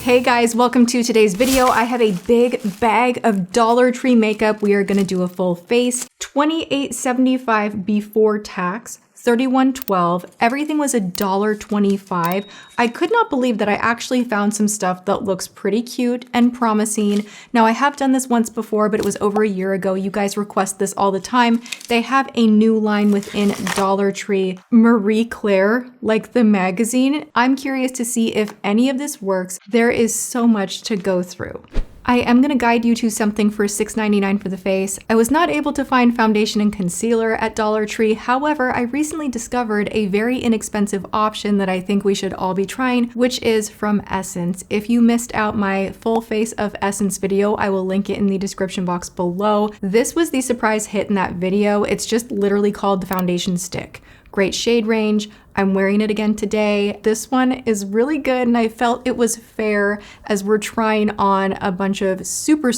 Hey guys, welcome to today's video. I have a big bag of Dollar Tree makeup. We are gonna do a full face, $28.75 before tax, $31.12. Everything was $1.25. I could not believe that I actually found some stuff that looks pretty cute and promising. Now I have done this once before, but it was over a year ago. You guys request this all the time. They have a new line within Dollar Tree, Marie Claire, like the magazine. I'm curious to see if any of this works. There is so much to go through. I am going to guide you to something for $6.99 for the face. I was not able to find foundation and concealer at Dollar Tree. However, I recently discovered a very inexpensive option that I think we should all be trying, which is from Essence. If you missed out my full face of Essence video, I will link it in the description box below. This was the surprise hit in that video. It's just literally called the foundation stick. Great shade range. I'm wearing it again today. This one is really good and I felt it was fair as we're trying on a bunch of super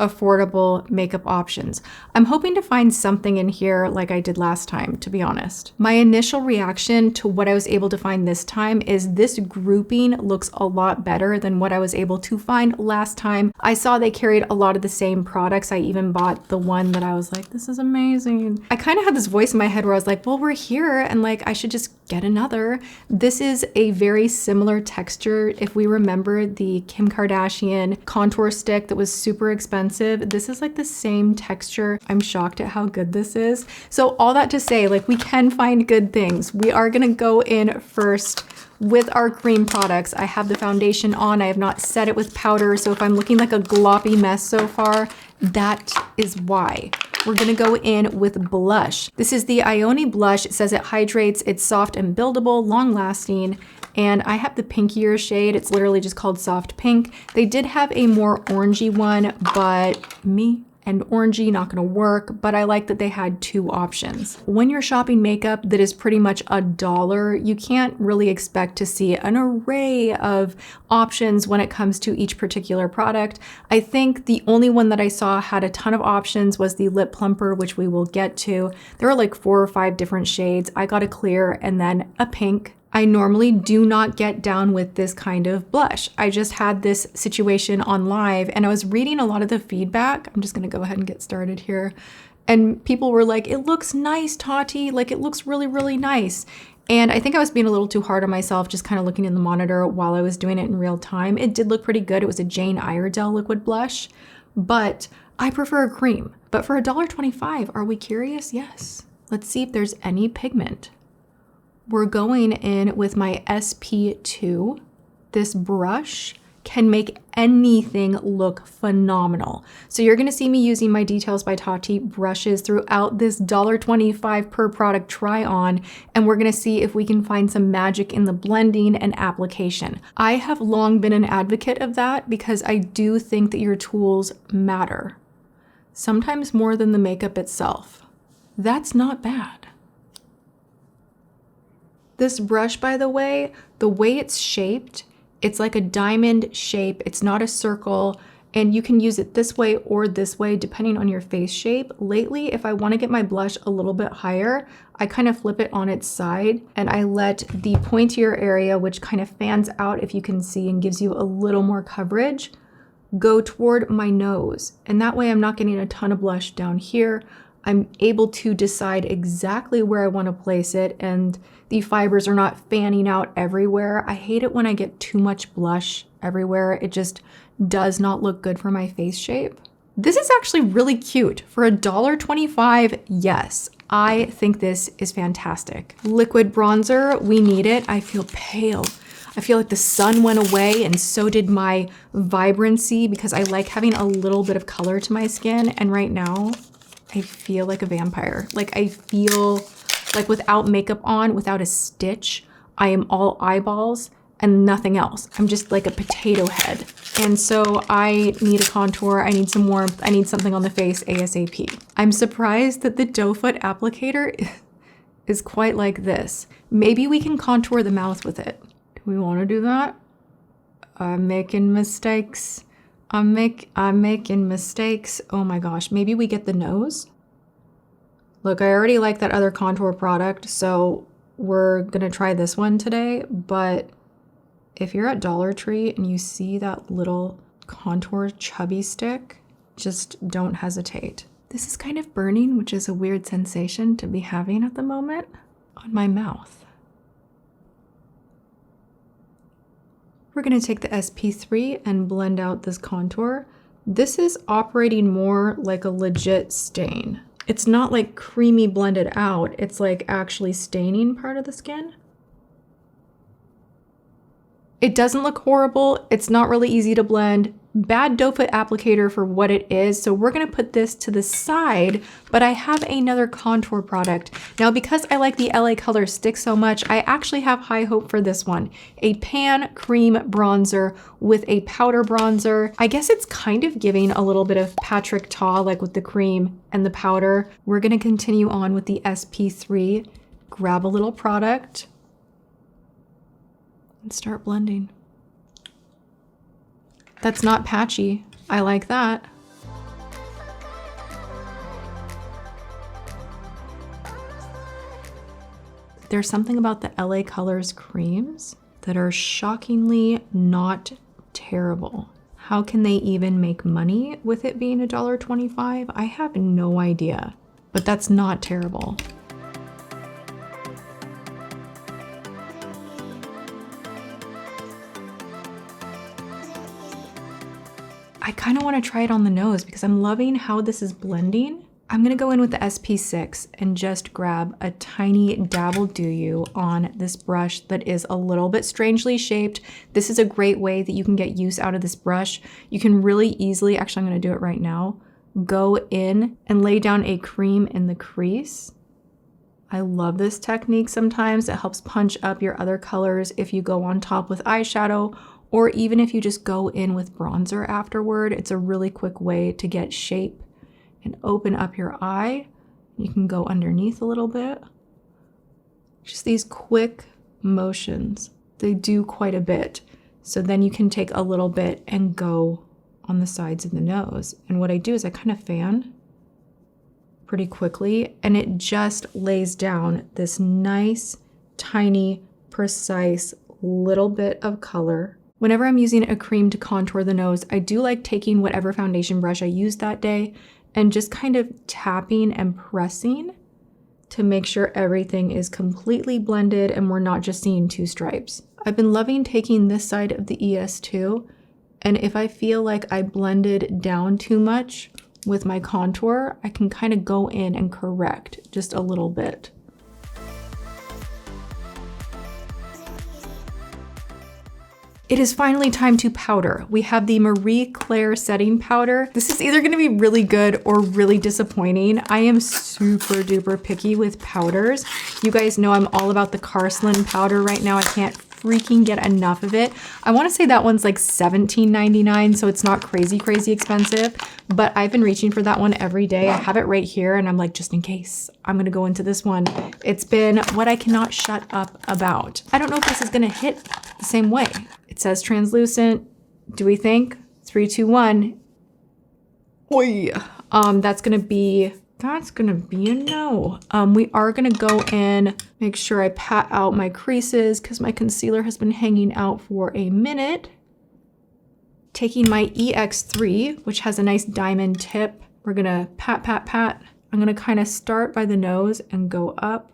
affordable makeup options. I'm hoping to find something in here like I did last time, to be honest. My initial reaction to what I was able to find this time is this grouping looks a lot better than what I was able to find last time. I saw they carried a lot of the same products. I even bought the one that I was like, this is amazing. I kind of had this voice in my head where I was like, well, we're here and like, I should just get another. This is a very similar texture. If we remember the Kim Kardashian contour stick that was super expensive, this is like the same texture. I'm shocked at how good this is. So all that to say, like we can find good things. We are gonna go in first with our cream products. I have the foundation on. I have not set it with powder. So if I'm looking like a gloppy mess so far, that is why. We're gonna go in with blush. This is the Ioni blush. It says it hydrates, it's soft and buildable, long lasting. And I have the pinkier shade. It's literally just called Soft Pink. They did have a more orangey one, but me and orangey not gonna work, but I like that they had two options. When you're shopping makeup that is pretty much $1, you can't really expect to see an array of options when it comes to each particular product. I think the only one that I saw had a ton of options was the lip plumper, which we will get to. There are like 4 or 5 different shades. I got a clear and then a pink. I normally do not get down with this kind of blush. I just had this situation on live and I was reading a lot of the feedback. I'm just gonna go ahead and get started here. And people were like, it looks nice, Tati. Like it looks really nice. And I think I was being a little too hard on myself, just kind of looking in the monitor while I was doing it in real time. It did look pretty good. It was a Jane Iredale liquid blush, but I prefer a cream. But for $1.25, are we curious? Yes. Let's see if there's any pigment. We're going in with my SP2. This brush can make anything look phenomenal. So you're gonna see me using my Details by Tati brushes throughout this $1.25 per product try on, and we're gonna see if we can find some magic in the blending and application. I have long been an advocate of that because I do think that your tools matter, sometimes more than the makeup itself. That's not bad. This brush, by the way it's shaped, it's like a diamond shape. It's not a circle, and you can use it this way or this way, depending on your face shape. Lately, if I want to get my blush a little bit higher, I kind of flip it on its side and I let the pointier area, which kind of fans out, if you can see, and gives you a little more coverage, go toward my nose. And that way I'm not getting a ton of blush down here. I'm able to decide exactly where I want to place it and the fibers are not fanning out everywhere. I hate it when I get too much blush everywhere. It just does not look good for my face shape. This is actually really cute. For $1.25, yes, I think this is fantastic. Liquid bronzer, we need it. I feel pale. I feel like the sun went away and so did my vibrancy because I like having a little bit of color to my skin. And right now, I feel like a vampire. Like I feel like without makeup on, without a stitch, I am all eyeballs and nothing else. I'm just like a potato head. And so I need a contour, I need some warmth, I need something on the face ASAP. I'm surprised that the doe foot applicator is quite like this. Maybe we can contour the mouth with it. Do we want to do that? I'm making mistakes. I'm making mistakes. Oh my gosh, maybe we get the nose? Look, I already like that other contour product, so we're gonna try this one today, but If you're at Dollar Tree and you see that little contour chubby stick, just don't hesitate. This is kind of burning, which is a weird sensation to be having at the moment on my mouth. We're going to take the SP3 and blend out this contour. This is operating more like a legit stain. It's not like creamy blended out, it's like actually staining part of the skin. It doesn't look horrible, it's not really easy to blend. Bad doe foot applicator for what it is, so we're gonna put this to the side, but I have another contour product. Now, because I like the LA Color stick so much, I actually have high hope for this one. A pan cream bronzer with a powder bronzer. I guess it's kind of giving a little bit of Patrick Ta, like with the cream and the powder. We're gonna continue on with the SP3, grab a little product, and start blending. That's not patchy. I like that. There's something about the LA Colors creams that are shockingly not terrible. How can they even make money with it being $1.25? I have no idea, but that's not terrible. I kind of want to try it on the nose because I'm loving how this is blending. I'm going to go in with the SP6 and just grab a tiny dabble do you on this brush that is a little bit strangely shaped. This is a great way that you can get use out of this brush. You can really easily, actually I'm going to do it right now, go in and lay down a cream in the crease. I love this technique sometimes. It helps punch up your other colors if you go on top with eyeshadow, or even if you just go in with bronzer afterward. It's a really quick way to get shape and open up your eye. You can go underneath a little bit. Just these quick motions, they do quite a bit. So then you can take a little bit and go on the sides of the nose. And what I do is I kind of fan pretty quickly, and it just lays down this nice, tiny, precise little bit of color. Whenever I'm using a cream to contour the nose, I do like taking whatever foundation brush I used that day and just kind of tapping and pressing to make sure everything is completely blended and we're not just seeing two stripes. I've been loving taking this side of the ES2, and if I feel like I blended down too much with my contour, I can kind of go in and correct just a little bit. It is finally time to powder. We have the Marie Claire setting powder. This is either gonna be really good or really disappointing. I am super duper picky with powders. You guys know I'm all about the Carslin powder right now. I can't freaking get enough of it. I wanna say that one's like $17.99, so it's not crazy expensive, but I've been reaching for that one every day. I have it right here and I'm like, just in case, I'm gonna go into this one. It's been what I cannot shut up about. I don't know if this is gonna hit the same way. It says translucent. Do we think? 3, 2, 1. Oi. That's gonna be a no. We are gonna go in, make sure I pat out my creases because my concealer has been hanging out for a minute. Taking my EX3, which has a nice diamond tip, we're gonna pat, pat, pat. I'm gonna kind of start by the nose and go up.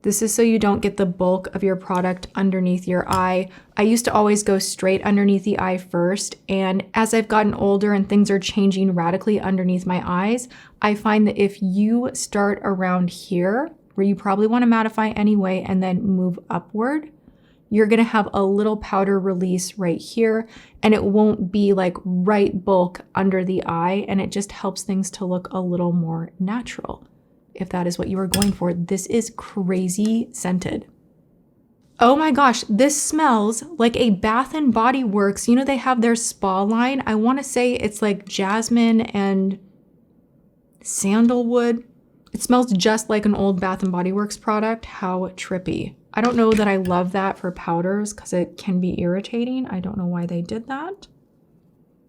This is so you don't get the bulk of your product underneath your eye. I used to always go straight underneath the eye first, and as I've gotten older and things are changing radically underneath my eyes, I find that if you start around here, where you probably want to mattify anyway, and then move upward, you're gonna have a little powder release right here, and it won't be like right bulk under the eye, and it just helps things to look a little more natural. If that is what you are going for. This is crazy scented. Oh my gosh, this smells like a Bath and Body Works. You know, they have their spa line. I want to say it's like jasmine and sandalwood. It smells just like an old Bath and Body Works product. How trippy. I don't know that I love that for powders because it can be irritating. I don't know why they did that.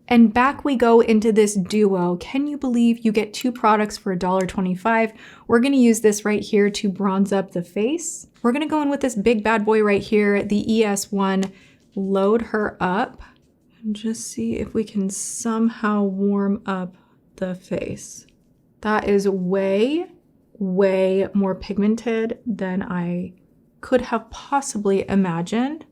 And back we go into this duo. Can you believe you get 2 products for $1.25? We're gonna use this right here to bronze up the face. We're gonna go in with this big bad boy right here, the ES1 load her up and just see if we can somehow warm up the face. That is way, way more pigmented than I could have possibly imagined.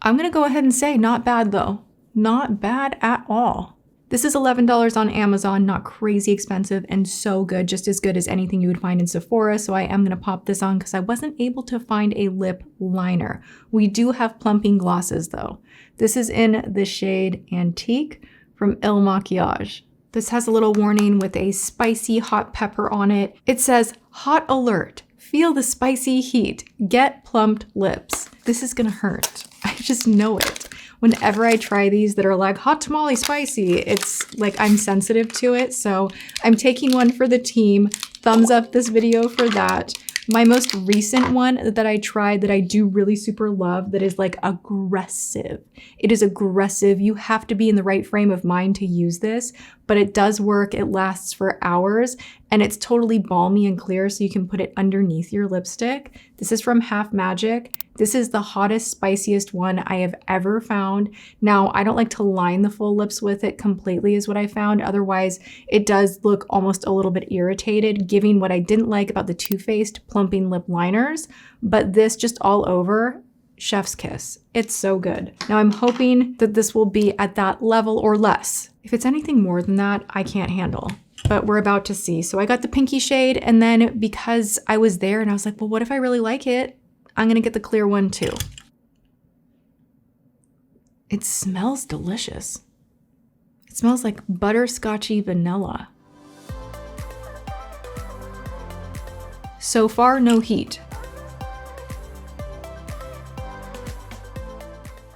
I'm gonna go ahead and say not bad though. Not bad at all. This is $11 on Amazon, not crazy expensive and so good, just as good as anything you would find in Sephora. So I am gonna pop this on because I wasn't able to find a lip liner. We do have plumping glosses though. This is in the shade Antique from Il Makiage. This has a little warning with a spicy hot pepper on it. It says, hot alert, feel the spicy heat, get plumped lips. This is gonna hurt. I just know it. Whenever I try these that are like hot tamale spicy, it's like I'm sensitive to it. So I'm taking one for the team. Thumbs up this video for that. My most recent one that I tried that I do really super love that is like aggressive. It is aggressive. You have to be in the right frame of mind to use this, but it does work. It lasts for hours and it's totally balmy and clear so you can put it underneath your lipstick. This is from Half Magic. This is the hottest, spiciest one I have ever found. Now, I don't like to line the full lips with it completely is what I found. Otherwise, it does look almost a little bit irritated, giving what I didn't like about the Too Faced plumping lip liners. But this just all over, chef's kiss. It's so good. Now, I'm hoping that this will be at that level or less. If it's anything more than that, I can't handle. But we're about to see. So I got the pinky shade, and then because I was there and I was like, well, what if I really like it? I'm gonna get the clear one too. It smells delicious. It smells like butterscotchy vanilla. So far, no heat.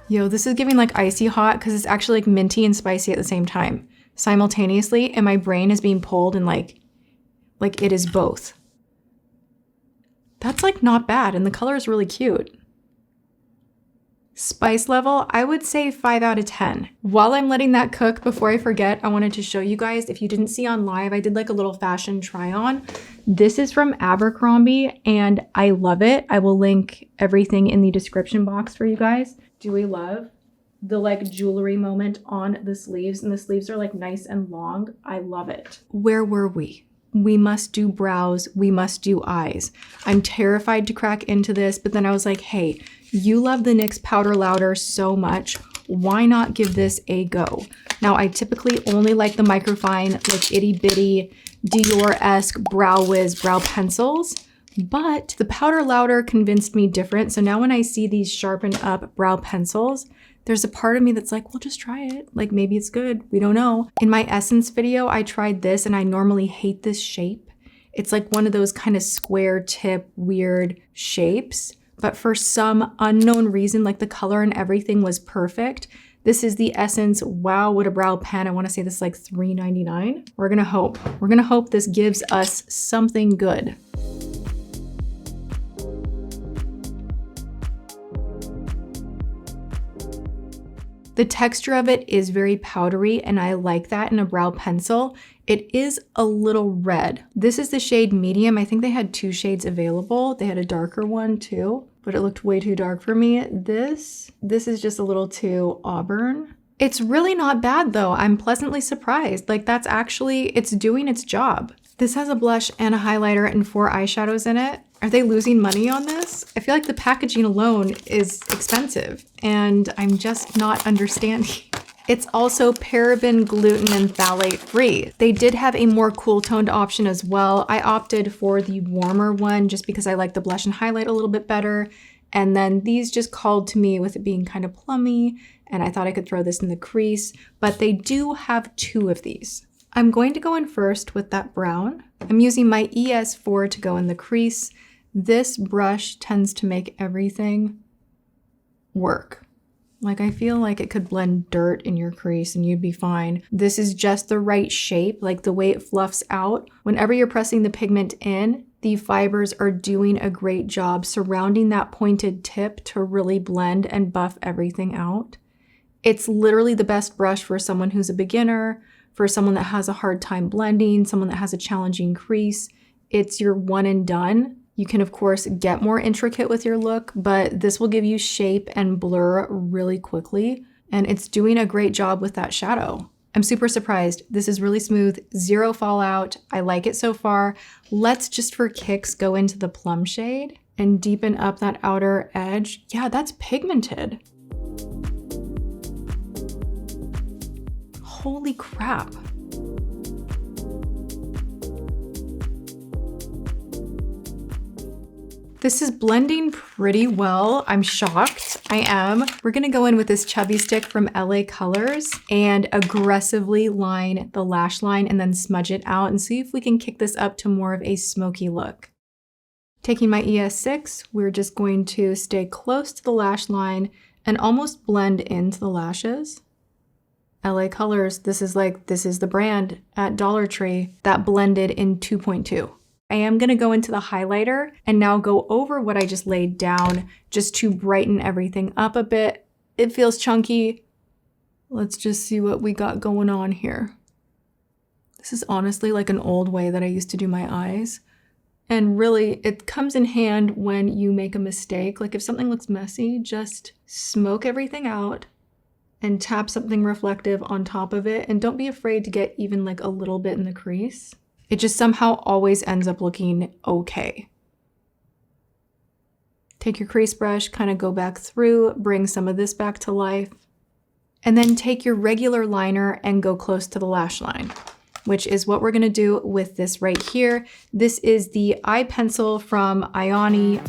Yo, this is giving like icy hot because it's actually like minty and spicy at the same time, simultaneously, and my brain is being pulled and like it is both. That's like not bad, and the color is really cute. Spice level, I would say 5 out of 10. While I'm letting that cook, before I forget, I wanted to show you guys, if you didn't see on live, I did like a little fashion try on. This is from Abercrombie, and I love it. I will link everything in the description box for you guys. Do we love the like jewelry moment on the sleeves? And the sleeves are like nice and long. I love it. Where were we? We must do brows, we must do eyes. I'm terrified to crack into this, but then I was like, hey, you love the NYX Powder Louder so much, why not give this a go? Now, I typically only like the microfine, like itty bitty Dior-esque Brow Wiz brow pencils, but the Powder Louder convinced me different. So now when I see these sharpened up brow pencils, there's a part of me that's like, well, just try it. Like maybe it's good, we don't know. In my Essence video, I tried this and I normally hate this shape. It's like one of those kind of square tip, weird shapes. But for some unknown reason, like the color and everything was perfect. This is the Essence Wow What a Brow Pen. I wanna say this is like $3.99. We're gonna hope. We're gonna hope this gives us something good. The texture of it is very powdery and I like that in a brow pencil. It is a little red. This is the shade Medium. I think they had 2 shades available. They had a darker one too, but it looked way too dark for me. This is just a little too auburn. It's really not bad though. I'm pleasantly surprised. Like that's actually, it's doing its job. This has a blush and a highlighter and 4 eyeshadows in it. Are they losing money on this? I feel like the packaging alone is expensive and I'm just not understanding. It's also paraben, gluten, and phthalate free. They did have a more cool toned option as well. I opted for the warmer one just because I like the blush and highlight a little bit better. And then these just called to me with it being kind of plummy and I thought I could throw this in the crease, but they do have 2 of these. I'm going to go in first with that brown. I'm using my ES4 to go in the crease. This brush tends to make everything work. Like I feel like it could blend dirt in your crease and you'd be fine. This is just the right shape, like the way it fluffs out. Whenever you're pressing the pigment in, the fibers are doing a great job surrounding that pointed tip to really blend and buff everything out. It's literally the best brush for someone who's a beginner, for someone that has a hard time blending, someone that has a challenging crease. It's your one and done. You can, of course, get more intricate with your look, but this will give you shape and blur really quickly, and it's doing a great job with that shadow. I'm super surprised. This is really smooth, zero fallout. I like it so far. Let's just for kicks go into the plum shade and deepen up that outer edge. Yeah, that's pigmented. Holy crap. This is blending pretty well. I'm shocked. I am. We're gonna go in with this chubby stick from LA Colors and aggressively line the lash line and then smudge it out and see if we can kick this up to more of a smoky look. Taking my ES6, we're just going to stay close to the lash line and almost blend into the lashes. LA Colors, this is the brand at Dollar Tree that blended in 2.2. I am going to go into the highlighter and now go over what I just laid down just to brighten everything up a bit. It feels chunky. Let's just see what we got going on here. This is honestly like an old way that I used to do my eyes. And really, it comes in hand when you make a mistake. Like if something looks messy, just smoke everything out and tap something reflective on top of it. And don't be afraid to get even like a little bit in the crease. It just somehow always ends up looking okay. Take your crease brush, kind of go back through, bring some of this back to life, and then take your regular liner and go close to the lash line, which is what we're gonna do with this right here. This is the eye pencil from Ioni.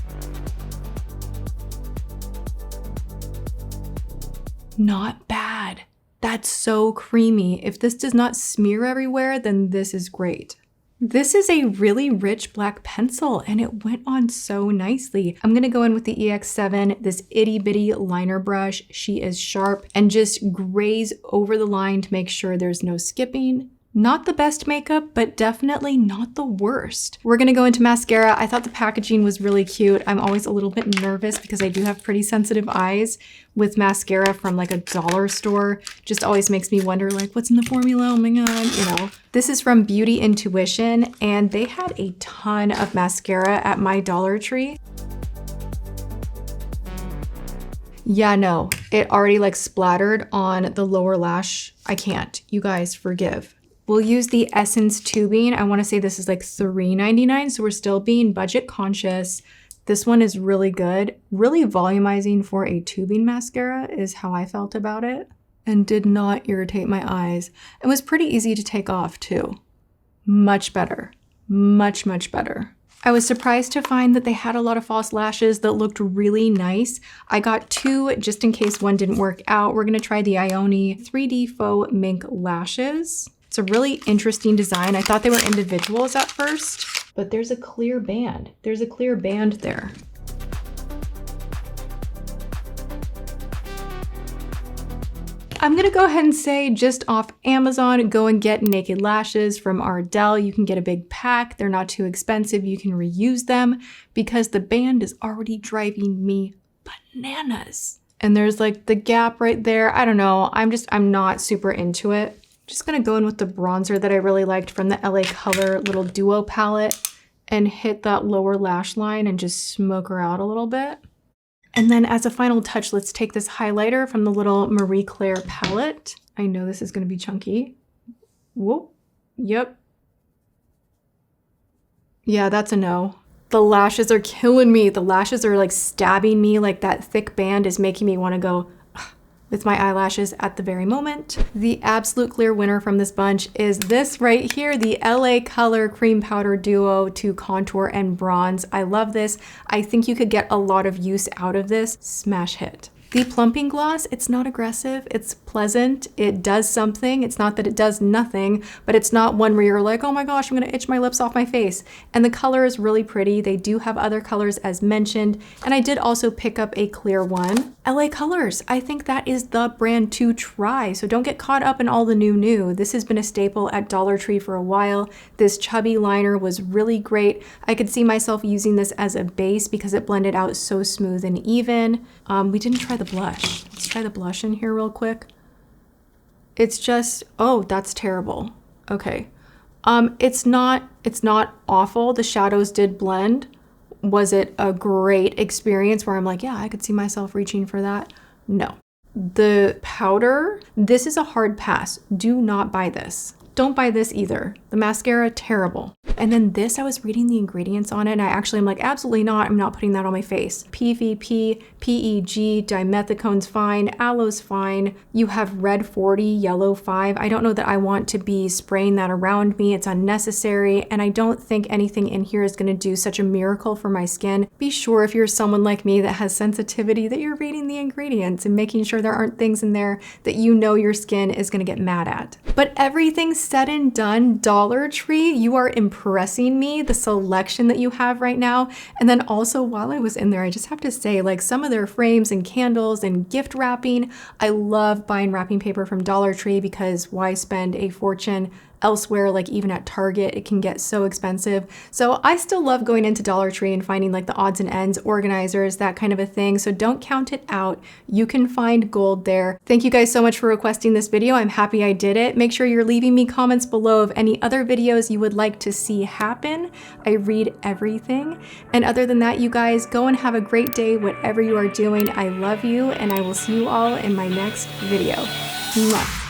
Not bad. That's so creamy. If this does not smear everywhere, then this is great. This is a really rich black pencil and it went on so nicely. I'm gonna go in with the EX7, this itty bitty liner brush. She is sharp and just graze over the line to make sure there's no skipping. Not the best makeup, but definitely not the worst. We're gonna go into mascara. I thought the packaging was really cute. I'm always a little bit nervous because I do have pretty sensitive eyes with mascara from like a dollar store. Just always makes me wonder like, what's in the formula? Oh my God, you know. This is from Beauty Intuition and they had a ton of mascara at my Dollar Tree. Yeah, no, it already like splattered on the lower lash. I can't, you guys forgive. We'll use the Essence tubing. I wanna say this is like $3.99, so we're still being budget conscious. This one is really good. Really volumizing for a tubing mascara is how I felt about it, and did not irritate my eyes. It was pretty easy to take off too. Much better, much, much better. I was surprised to find that they had a lot of false lashes that looked really nice. I got two just in case one didn't work out. We're gonna try the Ioni 3D Faux Mink Lashes. It's a really interesting design. I thought they were individuals at first, but there's a clear band. There's a clear band there. I'm gonna go ahead and say just off Amazon, go and get naked lashes from Ardell. You can get a big pack. They're not too expensive. You can reuse them because the band is already driving me bananas. And there's like the gap right there. I don't know. I'm not super into it. Just gonna go in with the bronzer that I really liked from the LA Color little duo palette and hit that lower lash line and just smoke her out a little bit. And then as a final touch, let's take this highlighter from the little Marie Claire palette. I know this is gonna be chunky. Whoop, yep. Yeah, that's a no. The lashes are killing me. The lashes are like stabbing me, like that thick band is making me wanna go with my eyelashes at the very moment. The absolute clear winner from this bunch is this right here, the LA Color Cream Powder Duo to contour and bronze. I love this. I think you could get a lot of use out of this. Smash hit. The plumping gloss, it's not aggressive, it's pleasant, it does something. It's not that it does nothing, but it's not one where you're like, oh my gosh, I'm gonna itch my lips off my face. And the color is really pretty. They do have other colors as mentioned, and I did also pick up a clear one. LA Colors, I think that is the brand to try, so don't get caught up in all the new. This has been a staple at Dollar Tree for a while. This chubby liner was really great. I could see myself using this as a base because it blended out so smooth and even. We didn't try the blush. Let's try the blush in here real quick. It's just, oh, that's terrible. Okay. It's not awful. The shadows did blend. Was it a great experience where I'm like, yeah, I could see myself reaching for that? No. The powder, this is a hard pass. Do not buy this. Don't buy this either. The mascara, terrible. And then this, I was reading the ingredients on it and I actually am like, absolutely not. I'm not putting that on my face. PVP, PEG, dimethicone's fine, aloe's fine. You have red 40, yellow 5. I don't know that I want to be spraying that around me. It's unnecessary. And I don't think anything in here is going to do such a miracle for my skin. Be sure if you're someone like me that has sensitivity that you're reading the ingredients and making sure there aren't things in there that you know your skin is going to get mad at. But everything said and done, Dollar Tree, you are impressing me, the selection that you have right now. And then also while I was in there, I just have to say, like, some of their frames and candles and gift wrapping, I love buying wrapping paper from Dollar Tree because why spend a fortune elsewhere? Like even at Target, it can get so expensive. So I still love going into Dollar Tree and finding like the odds and ends, organizers, that kind of a thing. So don't count it out. You can find gold there. Thank you guys so much for requesting this video. I'm happy I did it. Make sure you're leaving me comments below of any other videos you would like to see happen. I read everything. And other than that, you guys go and have a great day, whatever you are doing. I love you and I will see you all in my next video. Mwah.